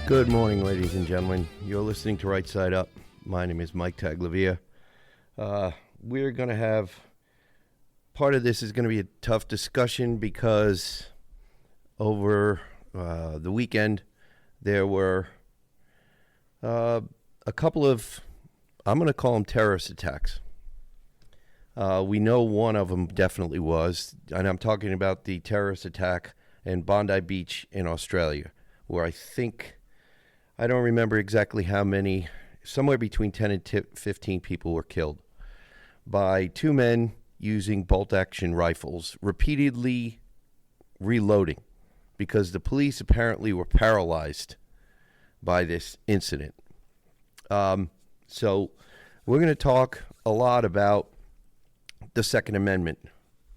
Good morning, ladies and gentlemen. You're listening to Right Side Up. My name is Mike Taglavia. We're going to have, part of this is going to be a tough discussion because over the weekend there were a couple of, I'm going to call them terrorist attacks. We know one of them definitely was, and I'm talking about the terrorist attack in Bondi Beach in Australia, where I don't remember exactly how many, somewhere between 10 and 15 people were killed by two men using bolt-action rifles, repeatedly reloading, because the police apparently were paralyzed by this incident. So we're going to talk a lot about the Second Amendment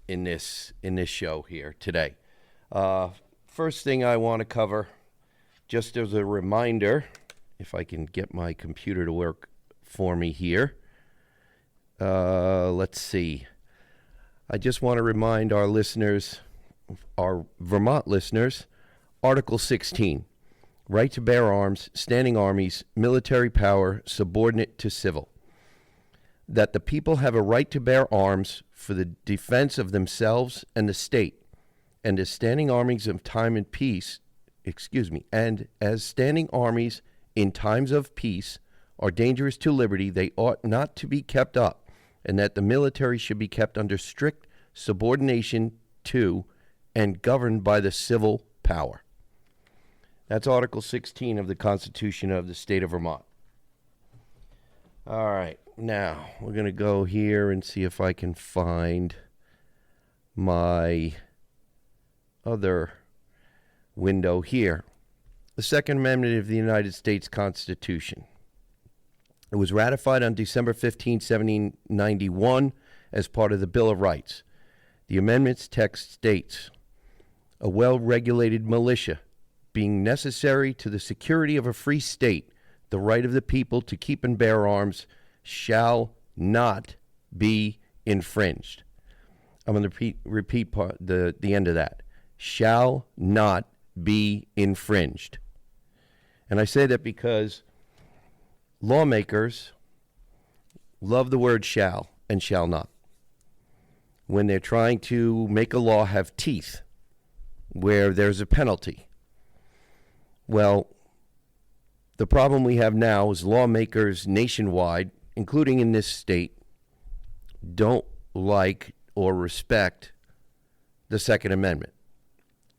in this show here today. First thing I want to cover, just as a reminder, if I can get my computer to work for me here. Let's see. I just want to remind our listeners, our Vermont listeners, Article 16, right to bear arms, standing armies, military power, subordinate to civil. That the people have a right to bear arms for the defense of themselves and the state, and as standing armies of time and peace, and as standing armies in times of peace are dangerous to liberty, they ought not to be kept up, and that the military should be kept under strict subordination to and governed by the civil power. That's Article 16 of the Constitution of the State of Vermont. All right, now we're going to go here and see if I can find my other window here. The Second Amendment of the United States Constitution. It was ratified on December 15, 1791 as part of the Bill of Rights. The amendment's text states, "A well-regulated militia, being necessary to the security of a free state, the right of the people to keep and bear arms shall not be infringed." I'm going to repeat the end of that. Shall not be infringed. And I say that because lawmakers love the word shall and shall not when they're trying to make a law have teeth where there's a penalty. Well, the problem we have now is lawmakers nationwide, including in this state, don't like or respect the Second Amendment.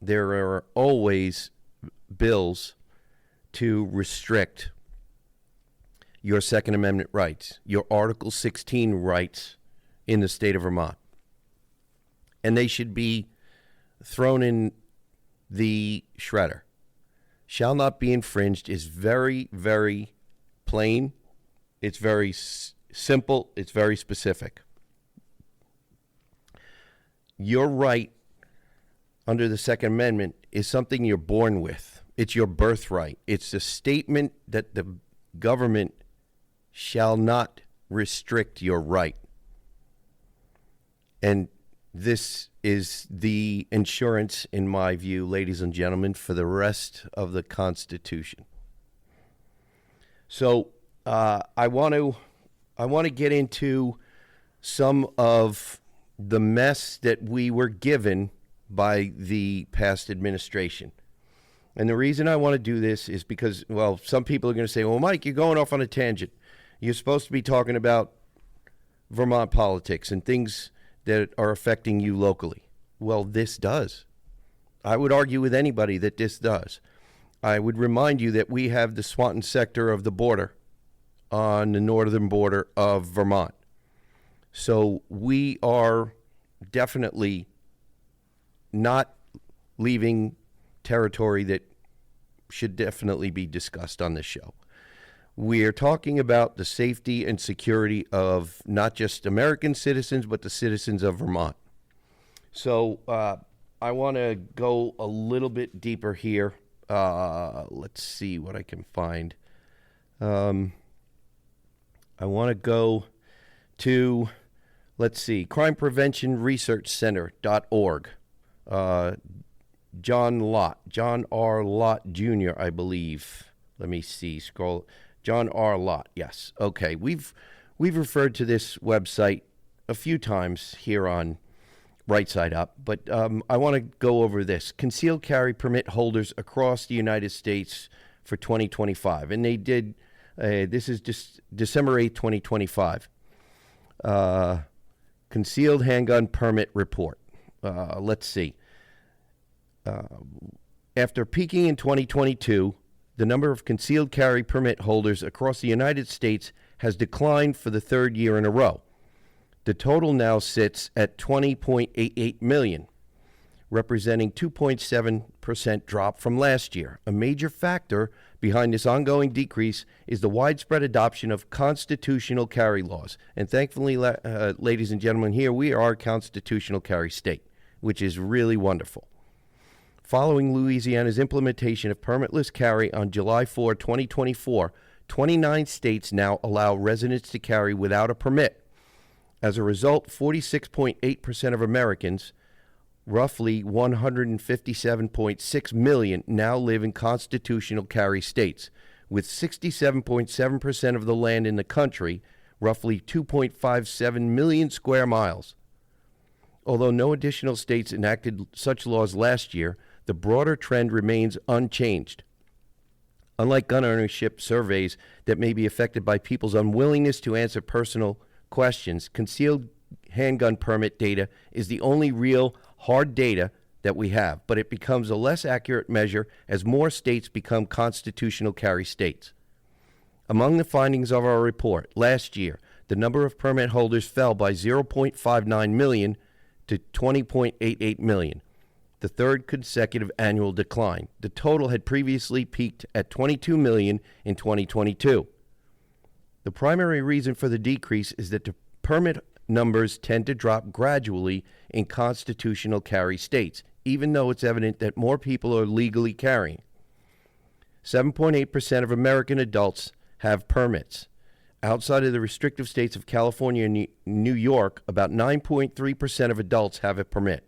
There are always bills to restrict your Second Amendment rights, your Article 16 rights in the state of Vermont. And they should be thrown in the shredder. Shall not be infringed is very, very plain. It's very simple. It's very specific. Your right under the Second Amendment is something you're born with. It's your birthright. It's a statement that the government shall not restrict your right. And this is the insurance, in my view, ladies and gentlemen, for the rest of the Constitution. So I want to get into some of the mess that we were given by the past administration. And the reason I want to do this is because, well, some people are going to say, well, Mike, you're going off on a tangent. You're supposed to be talking about Vermont politics and things that are affecting you locally. Well, this does. I would argue with anybody that this does. I would remind you that we have the Swanton sector of the border on the northern border of Vermont. So we are definitely not leaving territory that should definitely be discussed on this show. We're talking about the safety and security of not just American citizens, but the citizens of Vermont. So I want to go a little bit deeper here. Let's see what I can find. I want to go to, let's see, crimepreventionresearchcenter.org. John R. Lott Jr., I believe, let me see, scroll. John R. Lott, yes. Okay, we've referred to this website a few times here on Right Side Up, but I want to go over this. Concealed carry permit holders across the United States for 2025. And they did, this is just December 8th, 2025. Concealed handgun permit report. Let's see. After peaking in 2022, the number of concealed carry permit holders across the United States has declined for the third year in a row. The total now sits at 20.88 million, representing 2.7% drop from last year. A major factor behind this ongoing decrease is the widespread adoption of constitutional carry laws. And thankfully, ladies and gentlemen, here we are a constitutional carry state, which is really wonderful. Following Louisiana's implementation of permitless carry on July 4, 2024, 29 states now allow residents to carry without a permit. As a result, 46.8% of Americans, roughly 157.6 million, now live in constitutional carry states, with 67.7% of the land in the country, roughly 2.57 million square miles. Although no additional states enacted such laws last year, the broader trend remains unchanged. Unlike gun ownership surveys that may be affected by people's unwillingness to answer personal questions, concealed handgun permit data is the only real hard data that we have, but it becomes a less accurate measure as more states become constitutional carry states. Among the findings of our report, last year, the number of permit holders fell by 0.59 million to 20.88 million, the third consecutive annual decline. The total had previously peaked at 22 million in 2022. The primary reason for the decrease is that the permit numbers tend to drop gradually in constitutional carry states, even though it's evident that more people are legally carrying. 7.8% of American adults have permits. Outside of the restrictive states of California and New York, about 9.3% of adults have a permit.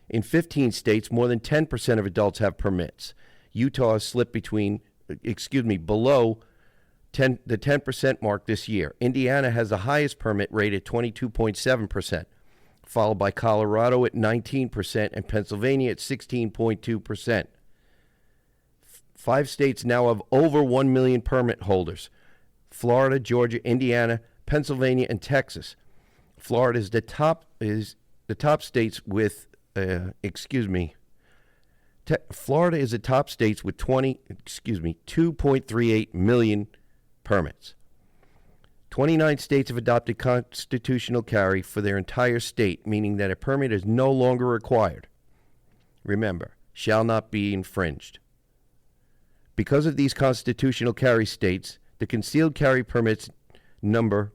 In 15 states, more than 10% of adults have permits. Utah has slipped below the 10% mark this year. Indiana has the highest permit rate at 22.7%, followed by Colorado at 19% and Pennsylvania at 16.2%. 5 states now have over 1 million permit holders: Florida, Georgia, Indiana, Pennsylvania, and Texas. Florida is the top states with Florida is the top states with 2.38 million permits. 29 states have adopted constitutional carry for their entire state, meaning that a permit is no longer required. Remember, shall not be infringed. Because of these constitutional carry states, the concealed carry permits number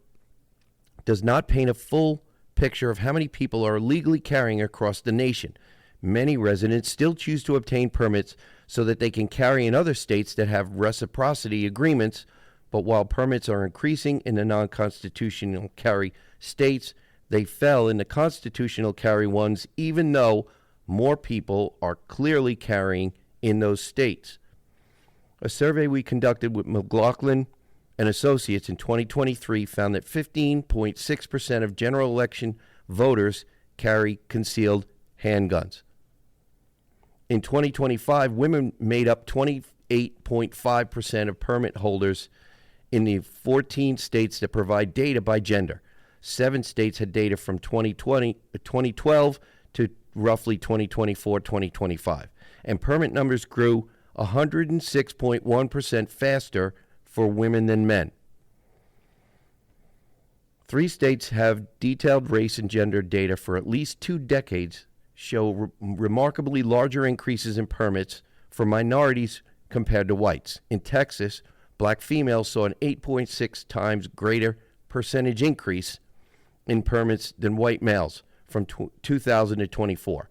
does not paint a full picture of how many people are legally carrying across the nation. Many residents still choose to obtain permits so that they can carry in other states that have reciprocity agreements. But while permits are increasing in the non-constitutional carry states, they fell in the constitutional carry ones, even though more people are clearly carrying in those states. A survey we conducted with McLaughlin and Associates in 2023 found that 15.6% of general election voters carry concealed handguns. In 2025, women made up 28.5% of permit holders in the 14 states that provide data by gender. 7 states had data from 2012 to roughly 2024, 2025. And permit numbers grew 106.1% faster for women than men. 3 states have detailed race and gender data for at least 2 decades, show remarkably larger increases in permits for minorities compared to whites. In Texas, black females saw an 8.6 times greater percentage increase in permits than white males from 2000 to 24.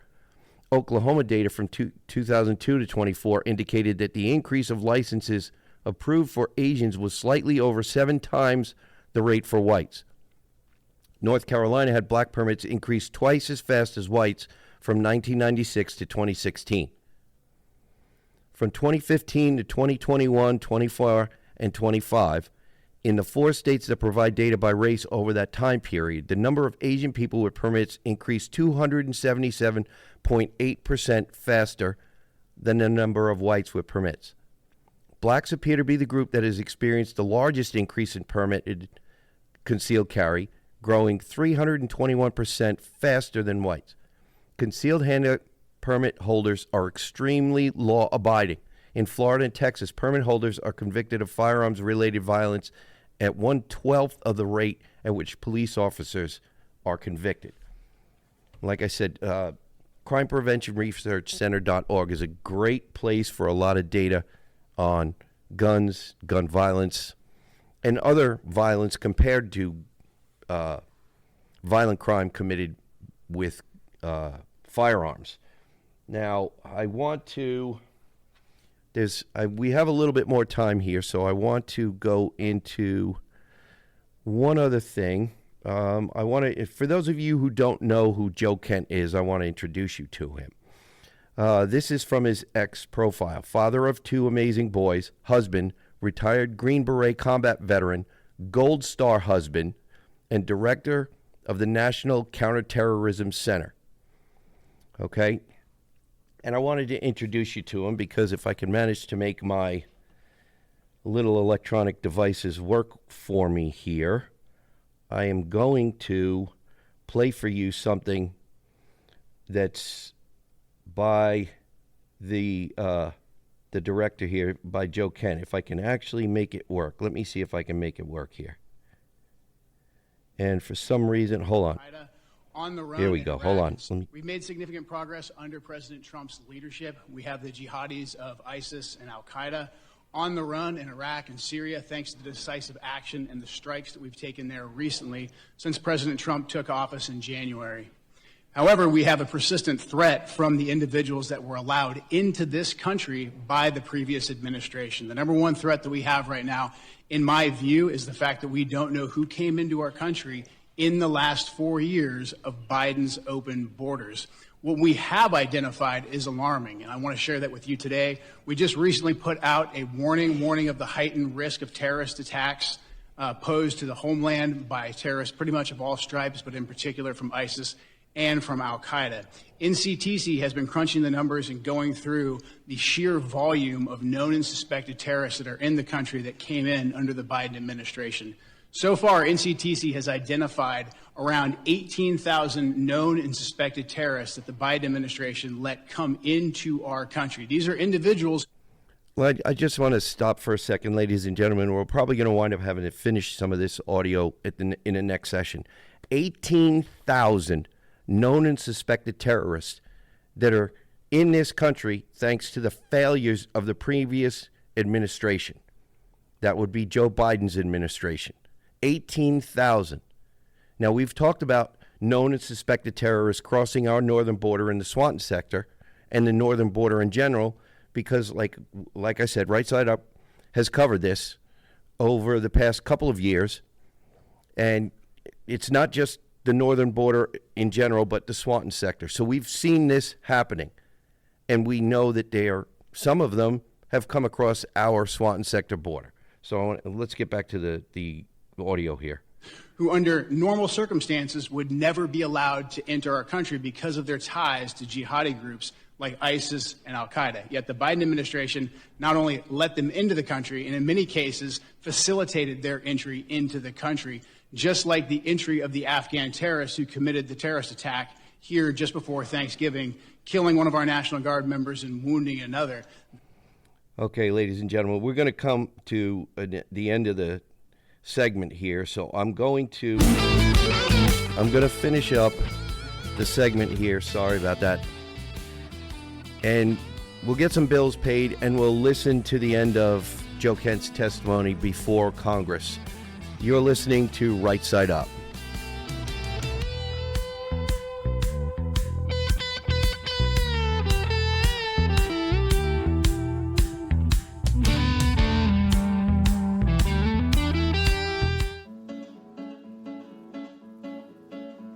Oklahoma data from 2002 to 24 indicated that the increase of licenses approved for Asians was slightly over 7 times the rate for whites. North Carolina had black permits increase twice as fast as whites from 1996 to 2016. From 2015 to 2021, 24, and 25, in the 4 states that provide data by race over that time period, the number of Asian people with permits increased 277.8% faster than the number of whites with permits. Blacks appear to be the group that has experienced the largest increase in permitted concealed carry, growing 321% faster than whites. Concealed handgun permit holders are extremely law-abiding. In Florida and Texas, permit holders are convicted of firearms-related violence at 1/12 of the rate at which police officers are convicted. Like I said, Crime Prevention Research Center.org is a great place for a lot of data on guns, gun violence, and other violence compared to violent crime committed with firearms. Now, I want to, we have a little bit more time here, so I want to go into one other thing. I want to, for those of you who don't know who Joe Kent is, I want to introduce you to him. This is from his X profile. Father of 2 amazing boys, husband, retired Green Beret combat veteran, Gold Star husband, and director of the National Counterterrorism Center. Okay? And I wanted to introduce you to him because if I can manage to make my little electronic devices work for me here, I am going to play for you something that's by the director here, by Joe Kent. If I can actually make it work. Let me see if I can make it work here. And for some reason, hold on. On the run. Here we go. Hold on. We've made significant progress under President Trump's leadership. We have the jihadis of ISIS and Al-Qaeda on the run in Iraq and Syria, thanks to the decisive action and the strikes that we've taken there recently since President Trump took office in January. However, we have a persistent threat from the individuals that were allowed into this country by the previous administration. The number one threat that we have right now, in my view, is the fact that we don't know who came into our country in the last 4 years of Biden's open borders. What we have identified is alarming, and I want to share that with you today. We just recently put out a warning of the heightened risk of terrorist attacks posed to the homeland by terrorists pretty much of all stripes, but in particular from ISIS and from Al-Qaeda. NCTC has been crunching the numbers and going through the sheer volume of known and suspected terrorists that are in the country that came in under the Biden administration. So far, NCTC has identified around 18,000 known and suspected terrorists that the Biden administration let come into our country. These are individuals. Well, I just want to stop for a second, ladies and gentlemen. We're probably going to wind up having to finish some of this audio in the next session. 18,000 known and suspected terrorists that are in this country thanks to the failures of the previous administration. That would be Joe Biden's administration. 18,000. Now, we've talked about known and suspected terrorists crossing our northern border in the Swanton sector and the northern border in general because, like I said, Right Side Up has covered this over the past couple of years. And it's not just the northern border in general, but the Swanton sector. So we've seen this happening. And we know that some of them have come across our Swanton sector border. So let's get back to the audio here. Who under normal circumstances would never be allowed to enter our country because of their ties to jihadi groups like ISIS and Al-Qaeda. Yet the Biden administration not only let them into the country, and in many cases facilitated their entry into the country, just like the entry of the Afghan terrorists who committed the terrorist attack here just before Thanksgiving, killing one of our National Guard members and wounding another. Okay, ladies and gentlemen, we're going to come to the end of the segment here, so I'm going to finish up the segment here. Sorry about that. And we'll get some bills paid, and we'll listen to the end of Joe Kent's testimony before Congress. You're listening to Right Side Up.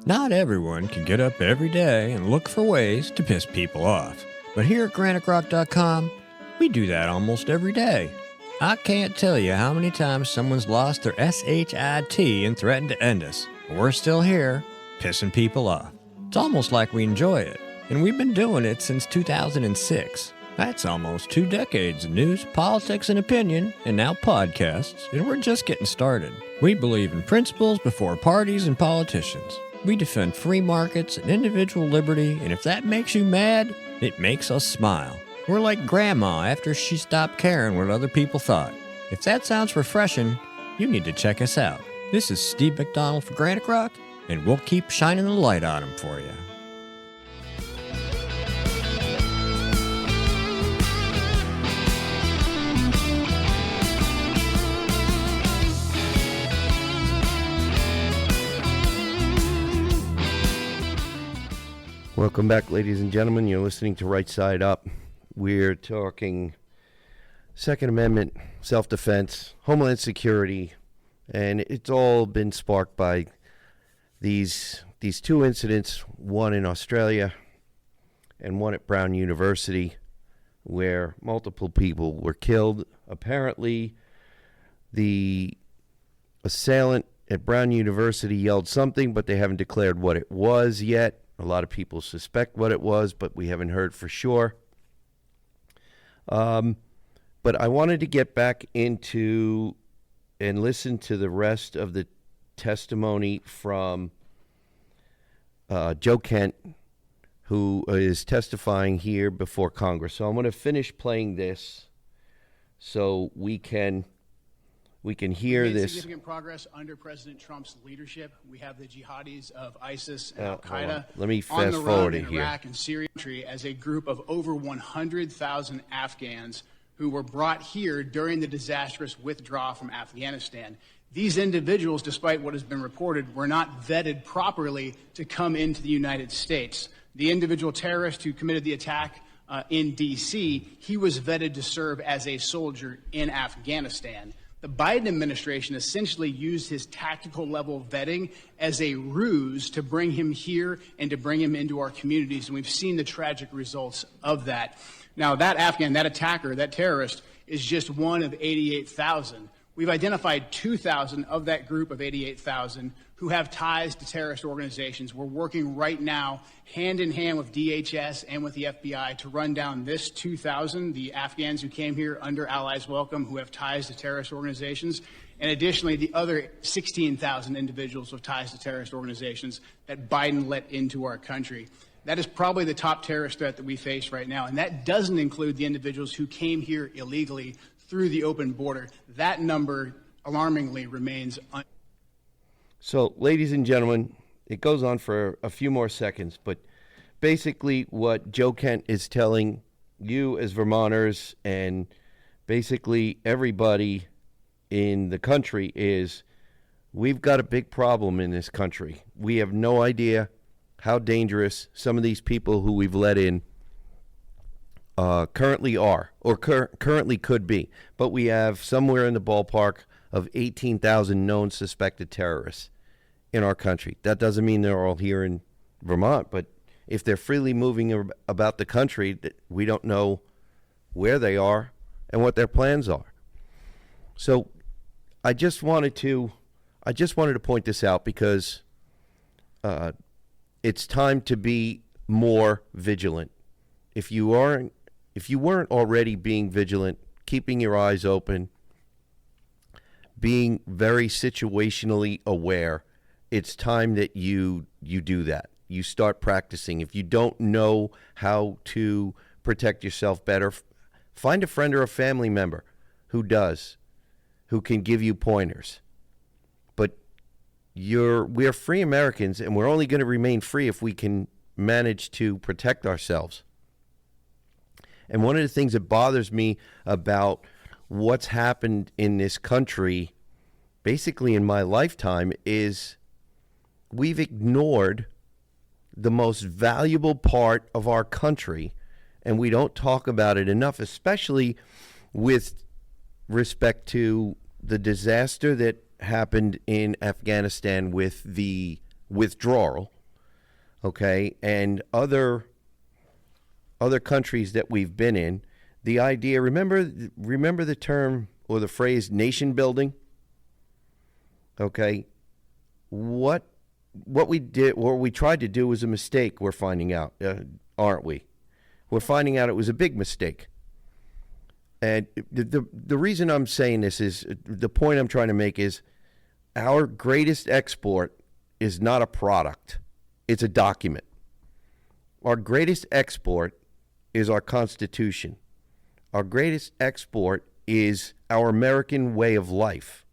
Not everyone can get up every day and look for ways to piss people off. But here at GraniteRock.com, We do that almost every day. I can't tell you how many times someone's lost their SHIT and threatened to end us. We're still here, pissing people off. It's almost like we enjoy it, and we've been doing it since 2006. That's almost 2 decades of news, politics, and opinion, and now podcasts, and we're just getting started. We believe in principles before parties and politicians. We defend free markets and individual liberty, and if that makes you mad, it makes us smile. We're like Grandma after she stopped caring what other people thought. If that sounds refreshing, you need to check us out. This is Steve McDonald for Granite Rock, and we'll keep shining the light on them for you. Welcome back, ladies and gentlemen. You're listening to Right Side Up. We're talking Second Amendment, self-defense, Homeland Security, and it's all been sparked by these 2 incidents, one in Australia and one at Brown University, where multiple people were killed. Apparently, the assailant at Brown University yelled something, but they haven't declared what it was yet. A lot of people suspect what it was, but we haven't heard for sure. But I wanted to get back into and listen to the rest of the testimony from Joe Kent, who is testifying here before Congress. So I'm going to finish playing this so we can hear made this. Significant progress under President Trump's leadership. We have the jihadis of ISIS and Al-Qaeda Let me on fast the forward run it in here. Iraq and Syria as a group of over 100,000 Afghans who were brought here during the disastrous withdrawal from Afghanistan. These individuals, despite what has been reported, were not vetted properly to come into the United States. The individual terrorist who committed the attack in D.C., he was vetted to serve as a soldier in Afghanistan. The Biden administration essentially used his tactical level vetting as a ruse to bring him here and to bring him into our communities, and we've seen the tragic results of that. Now, that Afghan, that attacker, that terrorist, is just one of 88,000. We've identified 2,000 of that group of 88,000 who have ties to terrorist organizations. We're working right now hand in hand with DHS and with the FBI to run down this 2,000, the Afghans who came here under Allies Welcome who have ties to terrorist organizations, and additionally the other 16,000 individuals with ties to terrorist organizations that Biden let into our country. That is probably the top terrorist threat that we face right now, and that doesn't include the individuals who came here illegally through the open border. That number, alarmingly, remains So, ladies and gentlemen, it goes on for a few more seconds, but basically what Joe Kent is telling you as Vermonters and basically everybody in the country is we've got a big problem in this country. We have no idea how dangerous some of these people who we've let in currently are or currently could be. But we have somewhere in the ballpark of 18,000 known suspected terrorists in our country. That doesn't mean they're all here in Vermont, but if they're freely moving about the country, we don't know where they are and what their plans are. So I just wanted to point this out because it's time to be more vigilant. If you weren't already being vigilant, keeping your eyes open, being very situationally aware, it's time that you do that. You start practicing. If you don't know how to protect yourself better, find a friend or a family member who does, who can give you pointers. But we're free Americans, and we're only going to remain free if we can manage to protect ourselves. And one of the things that bothers me about what's happened in this country, basically in my lifetime, is we've ignored the most valuable part of our country, and we don't talk about it enough, especially with respect to the disaster that happened in Afghanistan with the withdrawal, okay, and other countries that we've been in The idea, remember the term or the phrase nation building? Okay. What we did, what we tried to do was a mistake, we're finding out, aren't we? We're finding out it was a big mistake. And the reason I'm saying this is, the point I'm trying to make is, our greatest export is not a product, it's a document. Our greatest export is our Constitution. Our greatest export is our American way of life.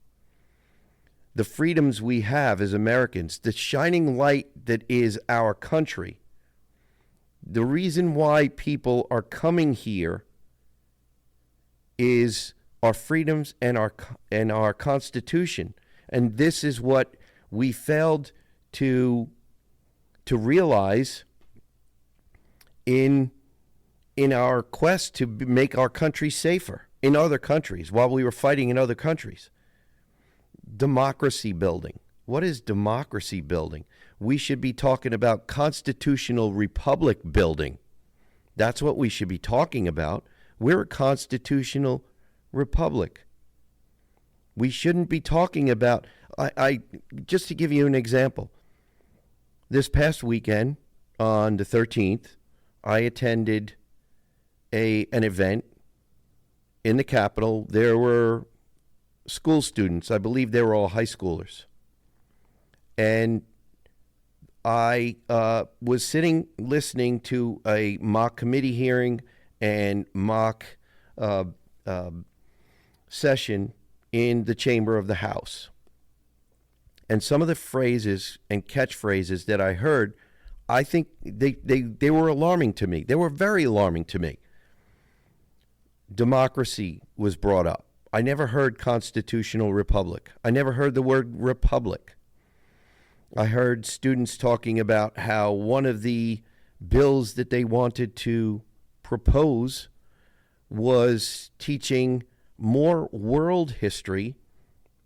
The freedoms we have as Americans, the shining light that is our country. The reason why people are coming here is our freedoms and our Constitution. And this is what we failed to realize in our quest to make our country safer in other countries while we were fighting in other countries. Democracy building. What is democracy building? We should be talking about constitutional republic building. That's what we should be talking about. We're a constitutional republic. We shouldn't be talking about, I just to give you an example, this past weekend on the 13th, I attended an event in the Capitol. There were school students. I believe they were all high schoolers. And I was sitting listening to a mock committee hearing and mock session in the chamber of the House. And some of the phrases and catchphrases that I heard, I think they were alarming to me. They were very alarming to me. Democracy was brought up. I never heard constitutional republic. I never heard the word republic. I heard students talking about how one of the bills that they wanted to propose was teaching more world history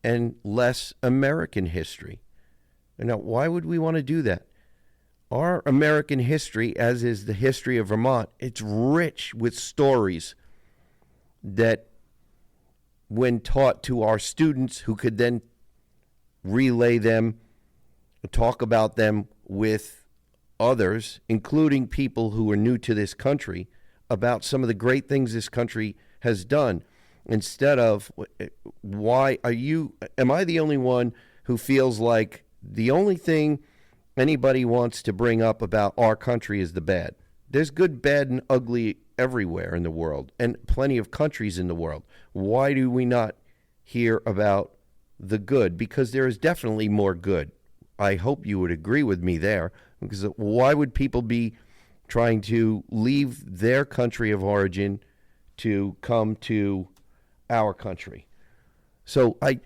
and less American history. Now, why would we want to do that? Our American history, as is the history of Vermont, it's rich with stories that, when taught to our students, who could then relay them, talk about them with others, including people who are new to this country, about some of the great things this country has done. Instead of, am I the only one who feels like the only thing anybody wants to bring up about our country is the bad? There's good, bad, and ugly everywhere in the world, and plenty of countries in the world. Why do we not hear about the good? Because there is definitely more good. I hope you would agree with me there, because why would people be trying to leave their country of origin to come to our country? So I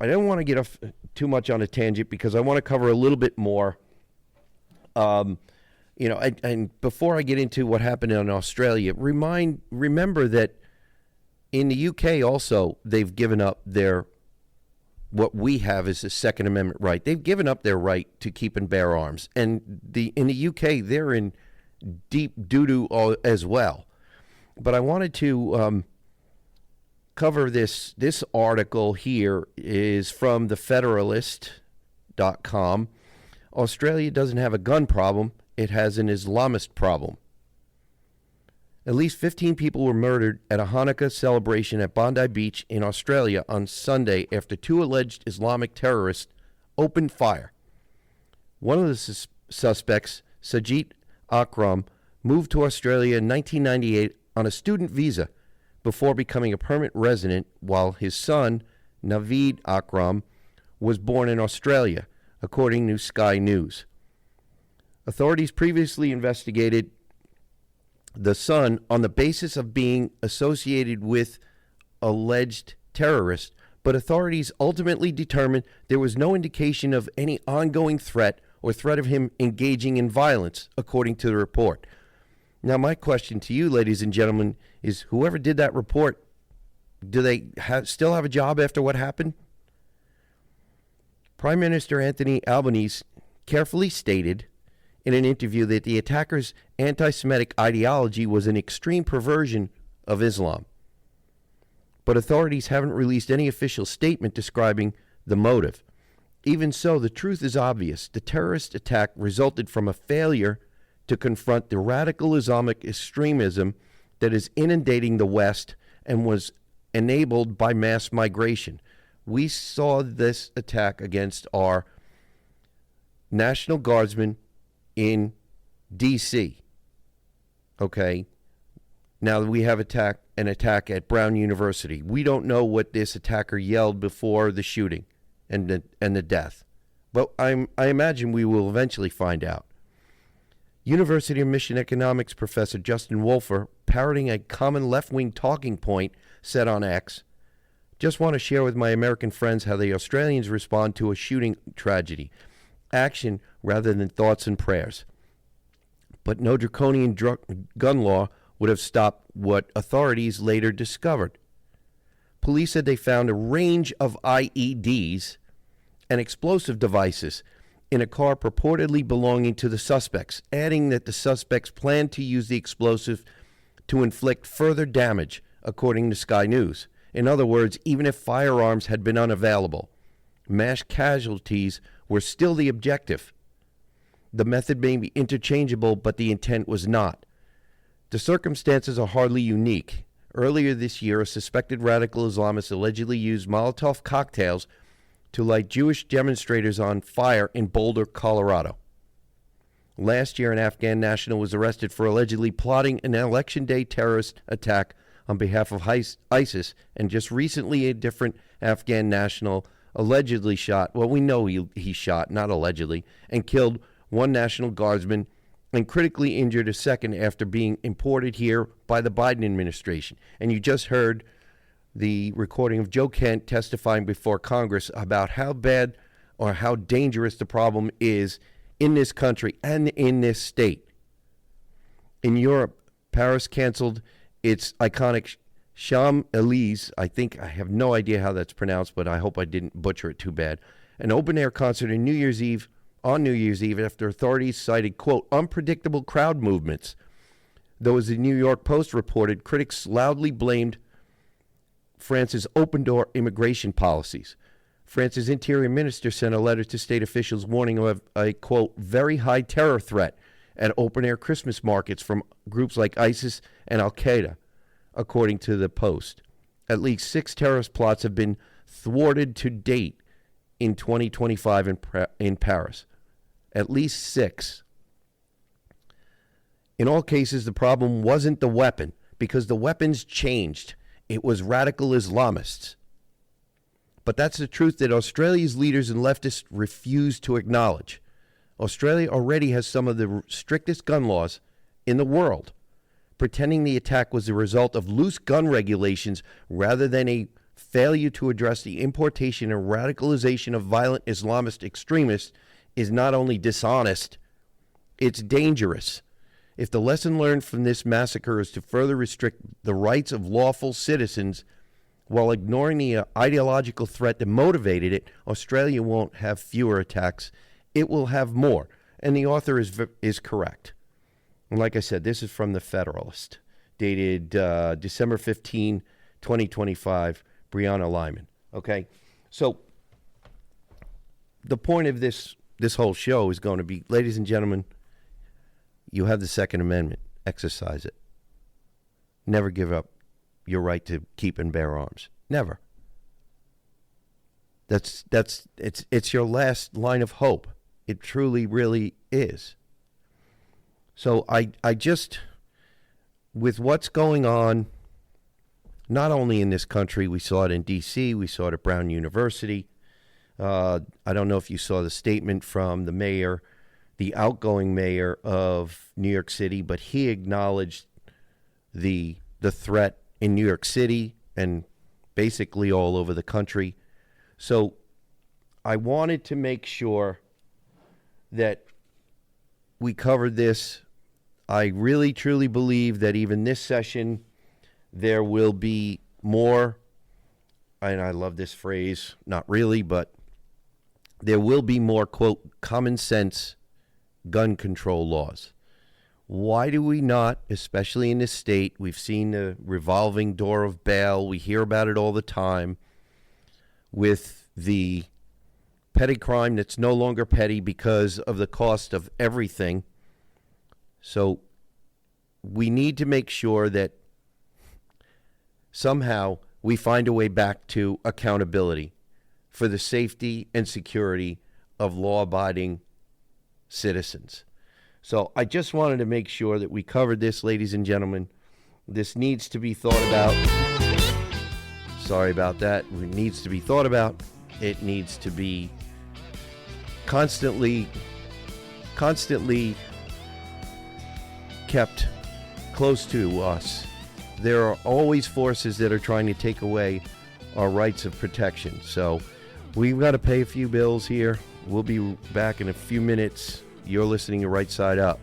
don't want to get off too much on a tangent, because I want to cover a little bit more. And before I get into what happened in Australia, remember that in the UK also, they've given up what we have is a Second Amendment right. They've given up their right to keep and bear arms. And in the UK, they're in deep doo-doo as well. But I wanted to cover this. This article here is from thefederalist.com. Australia doesn't have a gun problem. It has an Islamist problem. At least 15 people were murdered at a Hanukkah celebration at Bondi Beach in Australia on Sunday after two alleged Islamic terrorists opened fire. One of the suspects, Sajid Akram, moved to Australia in 1998 on a student visa before becoming a permanent resident, while his son, Naveed Akram, was born in Australia, according to Sky News. Authorities previously investigated the son on the basis of being associated with alleged terrorists, but authorities ultimately determined there was no indication of any ongoing threat or threat of him engaging in violence, according to the report. Now, my question to you, ladies and gentlemen, is whoever did that report, do they still have a job after what happened? Prime Minister Anthony Albanese carefully stated in an interview that the attacker's anti-Semitic ideology was an extreme perversion of Islam. But authorities haven't released any official statement describing the motive. Even so, the truth is obvious. The terrorist attack resulted from a failure to confront the radical Islamic extremism that is inundating the West and was enabled by mass migration. We saw this attack against our National Guardsmen in D.C. Okay? Now we have an attack at Brown University. We don't know what this attacker yelled before the shooting and the death. But I imagine we will eventually find out. University of Michigan economics professor Justin Wolfer, parroting a common left-wing talking point, said on X, "Just want to share with my American friends how the Australians respond to a shooting tragedy. Action rather than thoughts and prayers. But no draconian gun law would have stopped what authorities later discovered. Police said they found a range of IEDs and explosive devices in a car purportedly belonging to the suspects, adding that the suspects planned to use the explosive to inflict further damage, according to Sky News. In other words, even if firearms had been unavailable, mass casualties were still the objective. The method may be interchangeable, but the intent was not. The circumstances are hardly unique. Earlier this year, a suspected radical Islamist allegedly used Molotov cocktails to light Jewish demonstrators on fire in Boulder, Colorado. Last year, an Afghan national was arrested for allegedly plotting an election day terrorist attack on behalf of ISIS, and just recently a different Afghan national allegedly shot, well, we know he shot, not allegedly, and killed one National Guardsman and critically injured a second after being imported here by the Biden administration. And you just heard the recording of Joe Kent testifying before Congress about how bad or how dangerous the problem is in this country and in this state. In Europe, Paris canceled its iconic Champs-Élysées, I have no idea how that's pronounced, but I hope I didn't butcher it too bad, an open-air concert on New Year's Eve after authorities cited, quote, unpredictable crowd movements. Though, as the New York Post reported, critics loudly blamed France's open-door immigration policies. France's interior minister sent a letter to state officials warning of a, quote, very high terror threat at open-air Christmas markets from groups like ISIS and Al-Qaeda, according to the Post. At least 6 terrorist plots have been thwarted to date in 2025 in Paris. At least 6. In all cases, the problem wasn't the weapon, because the weapons changed. It was radical Islamists. But that's the truth that Australia's leaders and leftists refuse to acknowledge. Australia already has some of the strictest gun laws in the world. Pretending the attack was the result of loose gun regulations rather than a failure to address the importation and radicalization of violent Islamist extremists is not only dishonest, it's dangerous. If the lesson learned from this massacre is to further restrict the rights of lawful citizens while ignoring the ideological threat that motivated it, Australia won't have fewer attacks. It will have more. And the author is correct. And like I said, this is from The Federalist, dated December 15, 2025, Brianna Lyman. Okay? So the point of this whole show is going to be, ladies and gentlemen, you have the Second Amendment. Exercise it. Never give up your right to keep and bear arms. Never. It's your last line of hope. It truly, really is. So I just, with what's going on, not only in this country, we saw it in D.C., we saw it at Brown University. I don't know if you saw the statement from the mayor, the outgoing mayor of New York City, but he acknowledged the threat in New York City and basically all over the country. So I wanted to make sure that we covered this. I really, truly believe that even this session, there will be more, and I love this phrase, not really, but there will be more, quote, common sense gun control laws. Why do we not, especially in this state, we've seen the revolving door of bail, we hear about it all the time, with the petty crime that's no longer petty because of the cost of everything. So we need to make sure that somehow we find a way back to accountability for the safety and security of law-abiding citizens. So I just wanted to make sure that we covered this, ladies and gentlemen. This needs to be thought about. Sorry about that. It needs to be thought about. It needs to be constantly kept close to us. There are always forces that are trying to take away our rights of protection. So we've got to pay a few bills here. We'll be back in a few minutes. You're listening to Right Side Up.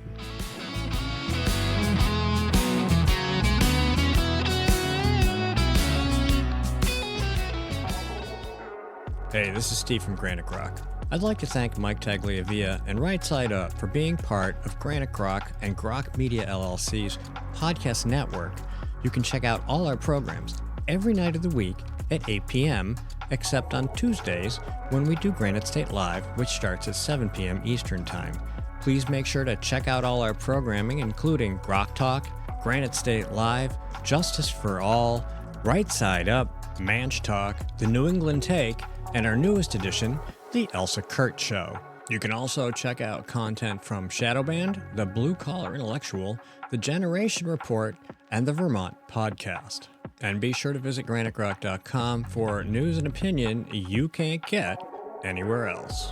Hey, this is Steve from Granite Rock. I'd like to thank Mike Tagliavia and Right Side Up for being part of Granite Grok and Grok Media LLC's podcast network. You can check out all our programs every night of the week at 8 p.m., except on Tuesdays when we do Granite State Live, which starts at 7 p.m. Eastern Time. Please make sure to check out all our programming, including Grok Talk, Granite State Live, Justice for All, Right Side Up, Manch Talk, The New England Take, and our newest edition, The Elsa Kurt Show. You can also check out content from Shadowband, The Blue Collar Intellectual, The Generation Report, and the Vermont Podcast. And be sure to visit granitegrok.com for news and opinion you can't get anywhere else.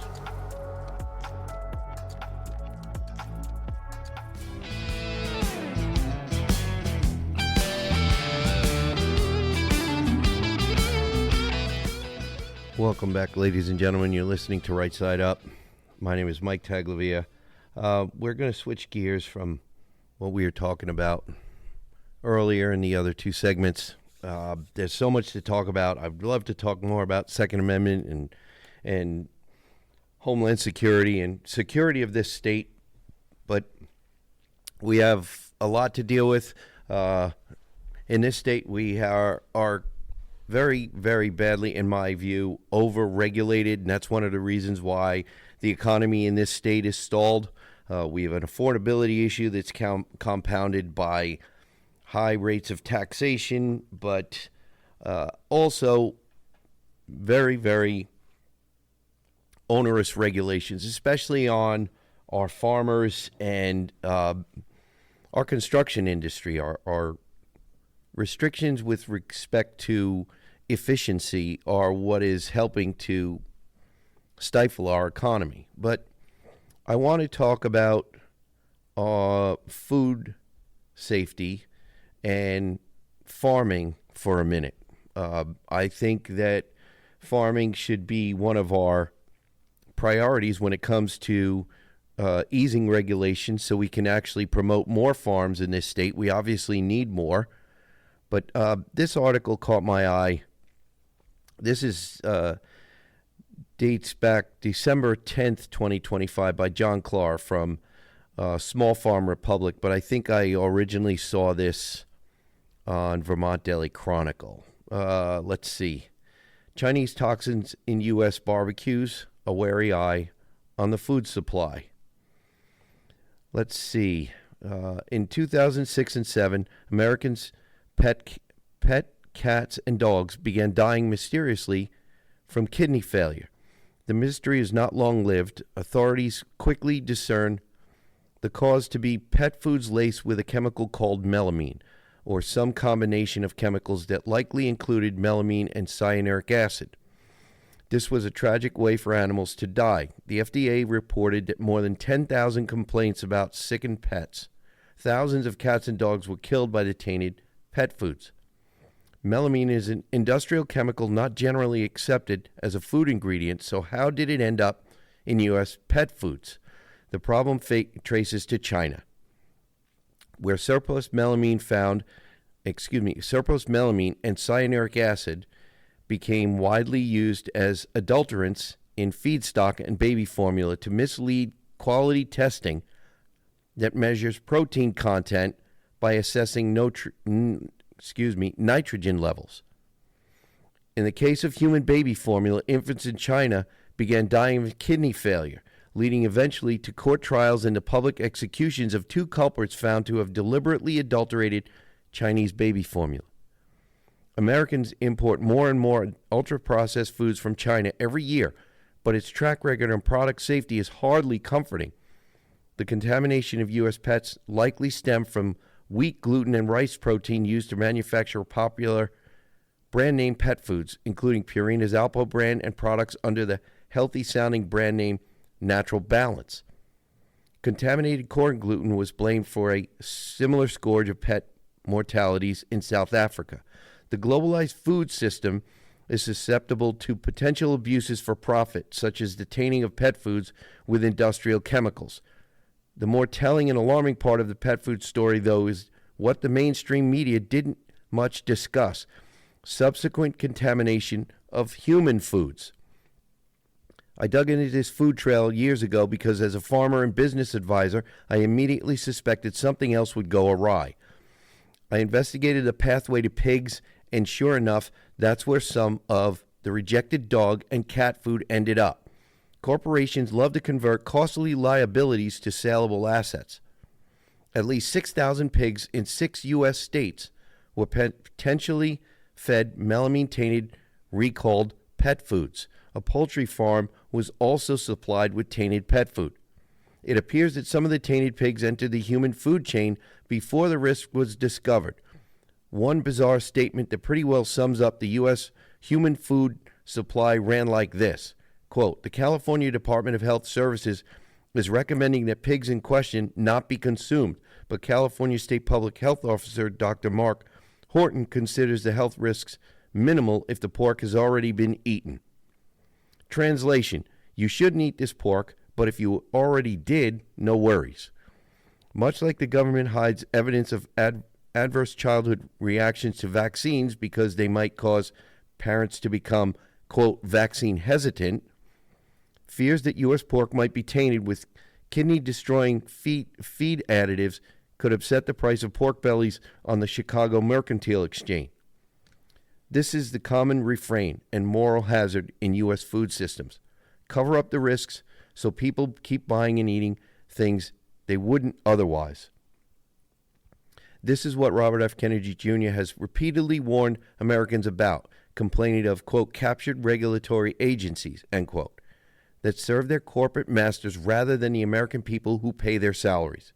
Welcome back, ladies and gentlemen. You're listening to Right Side Up. My name is Mike Tagliavia. We're going to switch gears from what we were talking about earlier in the other two segments. There's so much to talk about. I'd love to talk more about Second Amendment and Homeland Security and security of this state, but we have a lot to deal with. In this state, we are very, very badly, in my view, over-regulated, and that's one of the reasons why the economy in this state is stalled. We have an affordability issue that's compounded by high rates of taxation, but also very, very onerous regulations, especially on our farmers and our construction industry. Our restrictions with respect to efficiency are what is helping to stifle our economy. But I want to talk about food safety and farming for a minute. I think that farming should be one of our priorities when it comes to easing regulations so we can actually promote more farms in this state. We obviously need more. But this article caught my eye. This is dates back December 10th, 2025 by John Clark from Small Farm Republic, but I think I originally saw this on Vermont Daily Chronicle. Let's see. Chinese toxins in U.S. barbecues, a wary eye on the food supply. Let's see. In 2006 and 7, Americans' pet cats and dogs began dying mysteriously from kidney failure. The mystery is not long-lived. Authorities quickly discern the cause to be pet foods laced with a chemical called melamine, or some combination of chemicals that likely included melamine and cyanuric acid. This was a tragic way for animals to die. The FDA reported that more than 10,000 complaints about sickened pets. Thousands of cats and dogs were killed by the tainted pet foods. Melamine is an industrial chemical not generally accepted as a food ingredient, so how did it end up in U.S. pet foods? The problem traces to China, where surplus melamine and cyanuric acid became widely used as adulterants in feedstock and baby formula to mislead quality testing that measures protein content by assessing nitrogen levels. In the case of human baby formula, infants in China began dying of kidney failure, leading eventually to court trials and the public executions of 2 culprits found to have deliberately adulterated Chinese baby formula. Americans import more and more ultra-processed foods from China every year, but its track record on product safety is hardly comforting. The contamination of U.S. pets likely stemmed from wheat, gluten, and rice protein used to manufacture popular brand name pet foods, including Purina's Alpo brand and products under the healthy-sounding brand name Natural Balance. Contaminated corn gluten was blamed for a similar scourge of pet mortalities in South Africa. The globalized food system is susceptible to potential abuses for profit, such as the tainting of pet foods with industrial chemicals. The more telling and alarming part of the pet food story, though, is what the mainstream media didn't much discuss: subsequent contamination of human foods. I dug into this food trail years ago because as a farmer and business advisor, I immediately suspected something else would go awry. I investigated the pathway to pigs, and sure enough, that's where some of the rejected dog and cat food ended up. Corporations love to convert costly liabilities to saleable assets. At least 6,000 pigs in 6 U.S. states were potentially fed melamine-tainted, recalled pet foods. A poultry farm was also supplied with tainted pet food. It appears that some of the tainted pigs entered the human food chain before the risk was discovered. One bizarre statement that pretty well sums up the U.S. human food supply ran like this, quote, "The California Department of Health Services is recommending that pigs in question not be consumed, but California State Public Health Officer Dr. Mark Horton considers the health risks minimal if the pork has already been eaten." Translation: you shouldn't eat this pork, but if you already did, no worries. Much like the government hides evidence of adverse childhood reactions to vaccines because they might cause parents to become, quote, vaccine hesitant, fears that U.S. pork might be tainted with kidney-destroying feed additives could upset the price of pork bellies on the Chicago Mercantile Exchange. This is the common refrain and moral hazard in U.S. food systems. Cover up the risks so people keep buying and eating things they wouldn't otherwise. This is what Robert F. Kennedy Jr. has repeatedly warned Americans about, complaining of, quote, captured regulatory agencies, end quote, that serve their corporate masters rather than the American people who pay their salaries.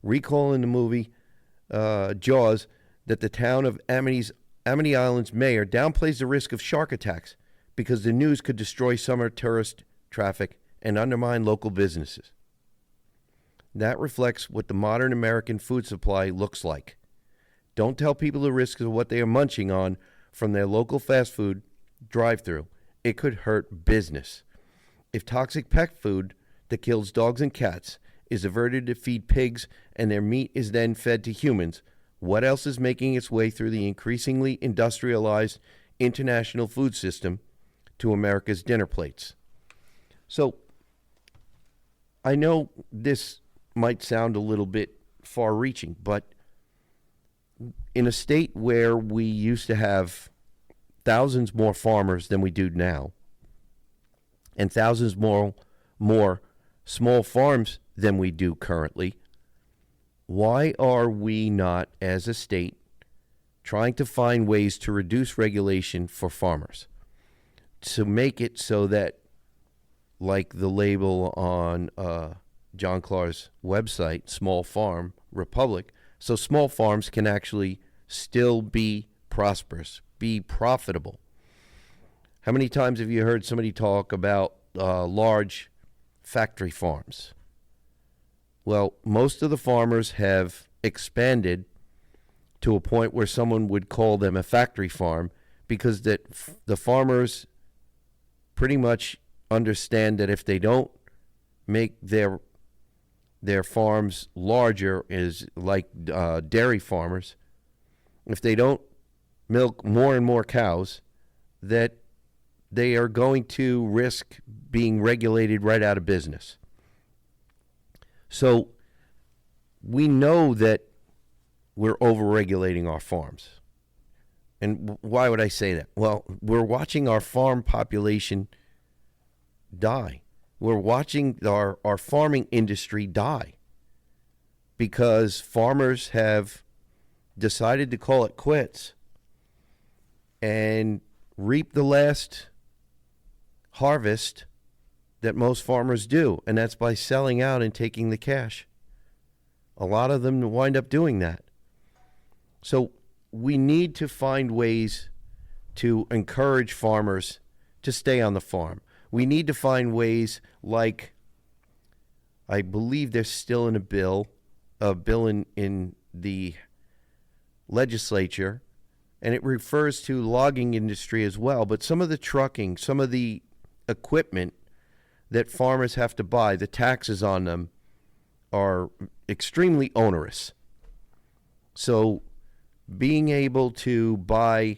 Recall in the movie Jaws that the town of Amity Island's mayor downplays the risk of shark attacks because the news could destroy summer tourist traffic and undermine local businesses. That reflects what the modern American food supply looks like. Don't tell people the risks of what they are munching on from their local fast food drive-thru. It could hurt business. If toxic pet food that kills dogs and cats is averted to feed pigs and their meat is then fed to humans, what else is making its way through the increasingly industrialized international food system to America's dinner plates? So, I know this might sound a little bit far-reaching, but in a state where we used to have thousands more farmers than we do now, and thousands more small farms than we do currently, why are we not, as a state, trying to find ways to reduce regulation for farmers, to make it so that, like the label on John Clark's website, Small Farm Republic, so small farms can actually still be prosperous, be profitable? How many times have you heard somebody talk about large factory farms? Well, most of the farmers have expanded to a point where someone would call them a factory farm because that the farmers pretty much understand that if they don't make their farms larger, is like dairy farmers, if they don't milk more and more cows, that they are going to risk being regulated right out of business. So we know that we're overregulating our farms. And why would I say that? Well, we're watching our farm population die. We're watching our farming industry die because farmers have decided to call it quits and reap the last harvest that most farmers do, and that's by selling out and taking the cash. A lot of them wind up doing that. So we need to find ways to encourage farmers to stay on the farm. We need to find ways like, I believe there's still in a bill in the legislature, and it refers to logging industry as well, but some of the trucking, some of the equipment that farmers have to buy, the taxes on them are extremely onerous. So being able to buy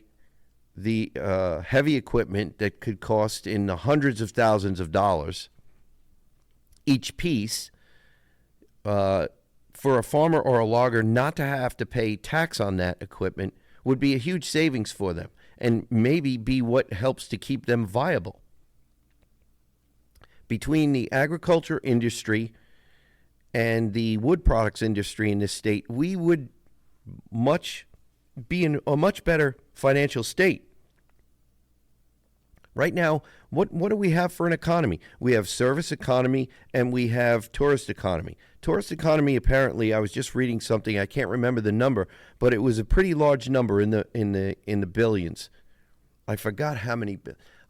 the heavy equipment that could cost in the hundreds of thousands of dollars each piece, for a farmer or a logger not to have to pay tax on that equipment would be a huge savings for them and maybe be what helps to keep them viable. Between the agriculture industry and the wood products industry in this state, we would be in a much better financial state. Right now, what do we have for an economy? We have service economy and we have tourist economy. Tourist economy, apparently, I was just reading something, I can't remember the number, but it was a pretty large number in the billions. I forgot how many.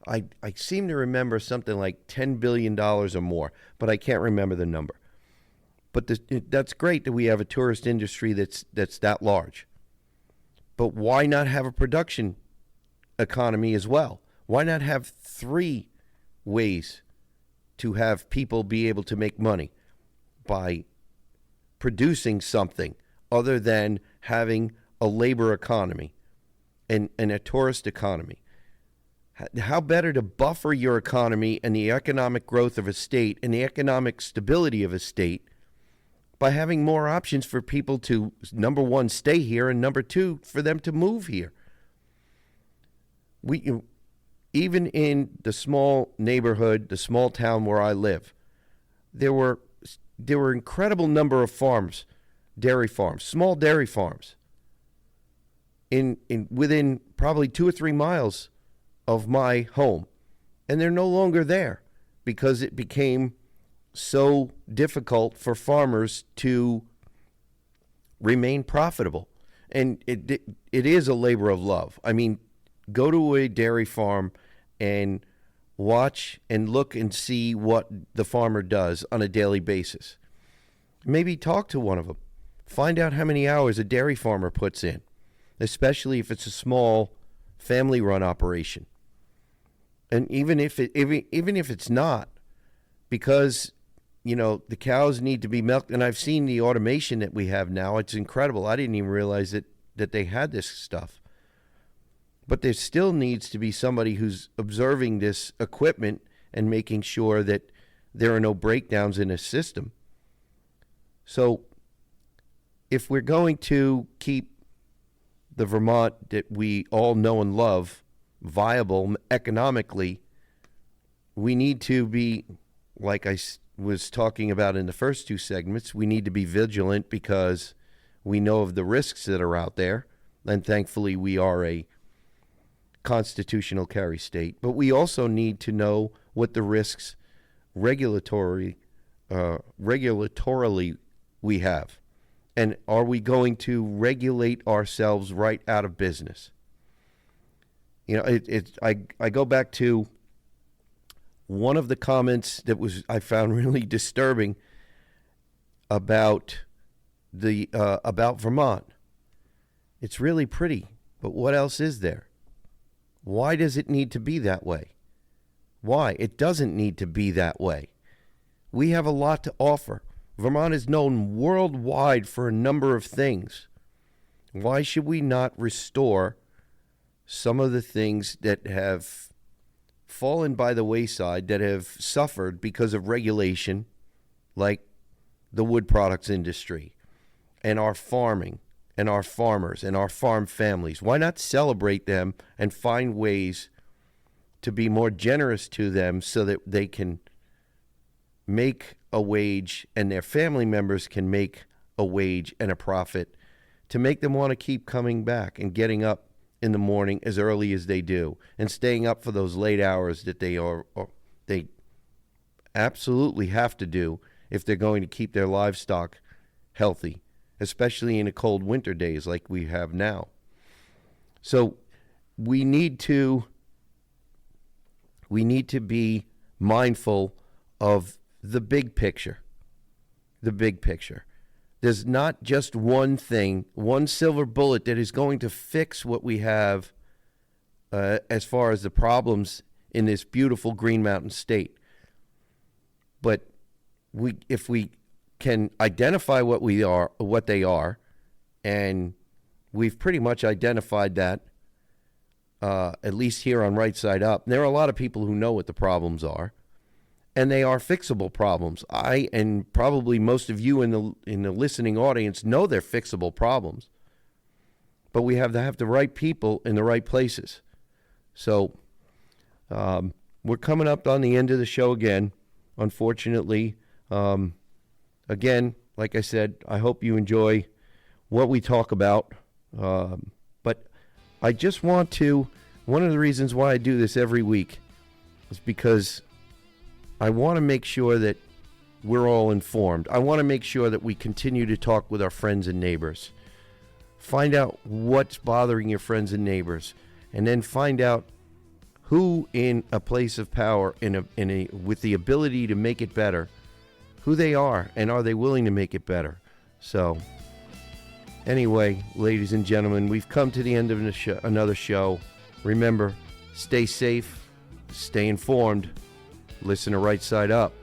I seem to remember something like $10 billion or more, but I can't remember the number. But that's great that we have a tourist industry that's that large. But why not have a production economy as well? Why not have three ways to have people be able to make money by producing something other than having a labor economy and a tourist economy? How better to buffer your economy and the economic growth of a state and the economic stability of a state by having more options for people to, number one, stay here, and number two, for them to move here. Even in the small neighborhood, the small town where I live, there were incredible number of farms, dairy farms, small dairy farms, within probably 2 or 3 miles of my home, and they're no longer there because it became so difficult for farmers to remain profitable. And it is a labor of love. I mean, go to a dairy farm and watch and look and see what the farmer does on a daily basis. Maybe talk to one of them. Find out how many hours a dairy farmer puts in, especially if it's a small family-run operation. And even if it's not, because the cows need to be milked, and I've seen the automation that we have now. It's incredible. I didn't even realize that they had this stuff. But there still needs to be somebody who's observing this equipment and making sure that there are no breakdowns in the system. So if we're going to keep the Vermont that we all know and love viable economically, we need to be, like I was talking about in the first two segments, we need to be vigilant because we know of the risks that are out there. And thankfully, we are a constitutional carry state. But we also need to know what the risks regulatorily we have. And are we going to regulate ourselves right out of business? I go back to one of the comments that I found really disturbing about Vermont. It's really pretty, but what else is there? Why does it need to be that way? Why? It doesn't need to be that way. We have a lot to offer. Vermont is known worldwide for a number of things. Why should we not restore some of the things that have fallen by the wayside, that have suffered because of regulation, like the wood products industry and our farming and our farmers and our farm families? Why not celebrate them and find ways to be more generous to them so that they can make a wage and their family members can make a wage and a profit to make them want to keep coming back and getting up in the morning as early as they do and staying up for those late hours that they absolutely have to do if they're going to keep their livestock healthy, especially in the cold winter days like we have now. So we need to be mindful of the big picture. The big picture. There's not just one thing, one silver bullet that is going to fix what we have as far as the problems in this beautiful Green Mountain state. But if we can identify what they are, and we've pretty much identified that, at least here on Right Side Up. There are a lot of people who know what the problems are, and they are fixable problems. I and probably most of you in the listening audience know they're fixable problems. But we have to have the right people in the right places. So we're coming up on the end of the show again, unfortunately. Again, like I said, I hope you enjoy what we talk about. But I just want to, one of the reasons why I do this every week is because I want to make sure that we're all informed. I want to make sure that we continue to talk with our friends and neighbors. Find out what's bothering your friends and neighbors, and then find out who in a place of power, with the ability to make it better, who they are, and are they willing to make it better. So, anyway, ladies and gentlemen, we've come to the end of another show. Remember, stay safe, stay informed, listen to Right Side Up.